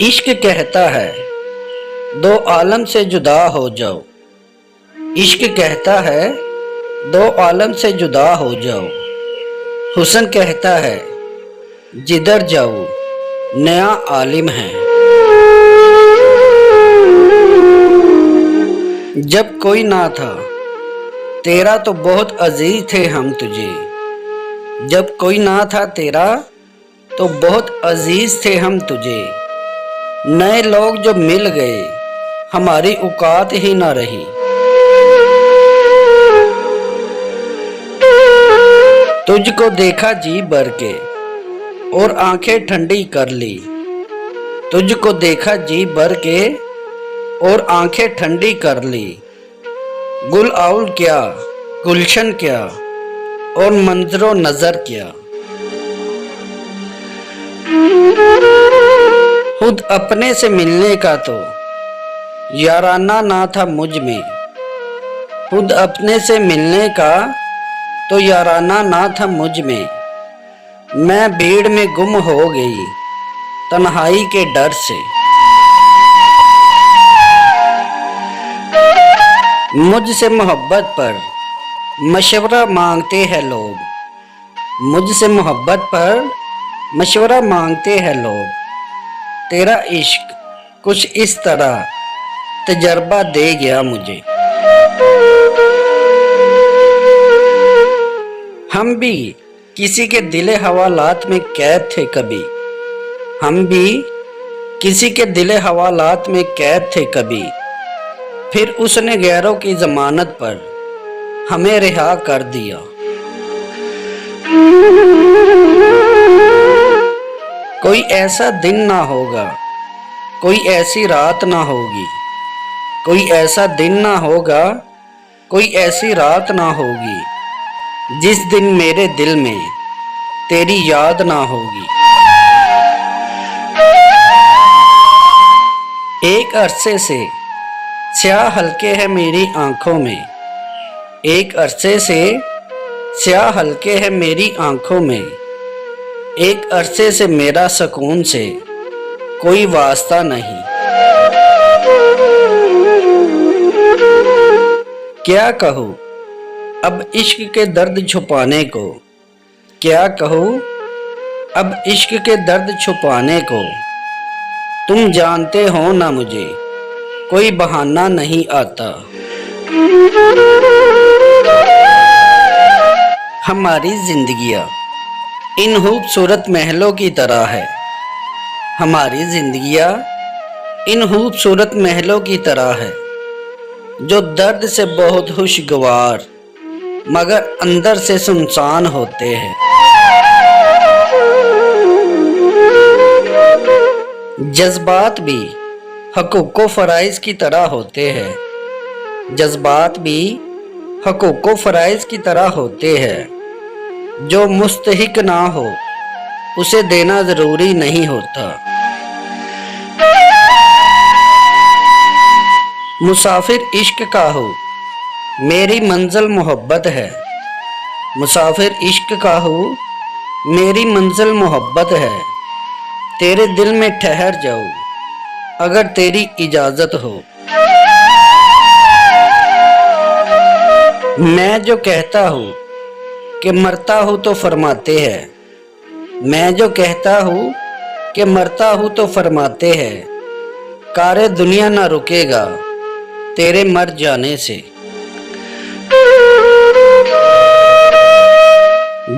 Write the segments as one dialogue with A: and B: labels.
A: इश्क कहता है दो आलम से जुदा हो जाओ। इश्क कहता है दो आलम से जुदा हो जाओ। हुस्न कहता है जिधर जाओ नया आलिम है। जब कोई ना था तेरा तो बहुत अजीज थे हम तुझे। जब कोई ना था तेरा तो बहुत अजीज थे हम तुझे। नए लोग जो मिल गए हमारी औकात ही ना रही। तुझको देखा जी भर के और आंखें ठंडी कर ली। तुझको देखा जी भर के और आंखें ठंडी कर ली। गुल आउल क्या गुलशन क्या और मंजरो नजर क्या। खुद अपने से मिलने का तो याराना ना था मुझ में। खुद अपने से मिलने का तो याराना ना था मुझ में। मैं भीड़ में गुम हो गई तन्हाई के डर से। मुझसे मोहब्बत पर मशवरा मांगते हैं लोग। मुझसे मोहब्बत पर मशवरा मांगते हैं लोग। तेरा इश्क कुछ इस तरह तजर्बा दे गया मुझे। हम भी किसी के दिले हवालात में कैद थे कभी। हम भी किसी के दिले हवालात में कैद थे कभी। फिर उसने गैरों की जमानत पर हमें रिहा कर दिया। कोई ऐसा दिन ना होगा कोई ऐसी रात ना होगी। कोई ऐसा दिन ना होगा कोई ऐसी रात ना होगी जिस दिन मेरे दिल में तेरी याद ना होगी। एक अरसे से स्याह हल्के हैं मेरी आंखों में। एक अरसे से स्याह हल्के हैं मेरी आंखों में। एक अरसे से मेरा सुकून से कोई वास्ता नहीं। क्या कहूँ अब इश्क के दर्द छुपाने को। क्या कहूँ अब इश्क के दर्द छुपाने को। तुम जानते हो ना मुझे कोई बहाना नहीं आता। हमारी जिंदगियाँ इन खूबसूरत महलों की तरह है। हमारी जिंदगियाँ इन खूबसूरत महलों की तरह है जो दर्द से बहुत खुशगवार मगर अंदर से सुनसान होते हैं। जज्बात भी हकूक़ो फ़राइज़ की तरह होते हैं। जज्बात भी हकूक़ो फ़राइज़ की तरह होते हैं। जो मुस्तहिक ना हो उसे देना ज़रूरी नहीं होता। मुसाफिर इश्क का हो मेरी मंजिल मोहब्बत है। मुसाफिर इश्क का हो मेरी मंजिल मोहब्बत है। तेरे दिल में ठहर जाऊं अगर तेरी इजाज़त हो। मैं जो कहता हूँ कि मरता हूँ तो फरमाते हैं। मैं जो कहता हूँ कि मरता हूँ तो फरमाते हैं। कारे दुनिया ना रुकेगा तेरे मर जाने से।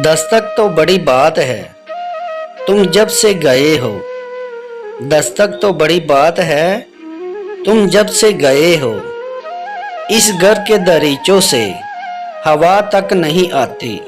A: दस्तक तो बड़ी बात है तुम जब से गए हो। दस्तक तो बड़ी बात है तुम जब से गए हो। इस घर के दरीचों से हवा तक नहीं आती।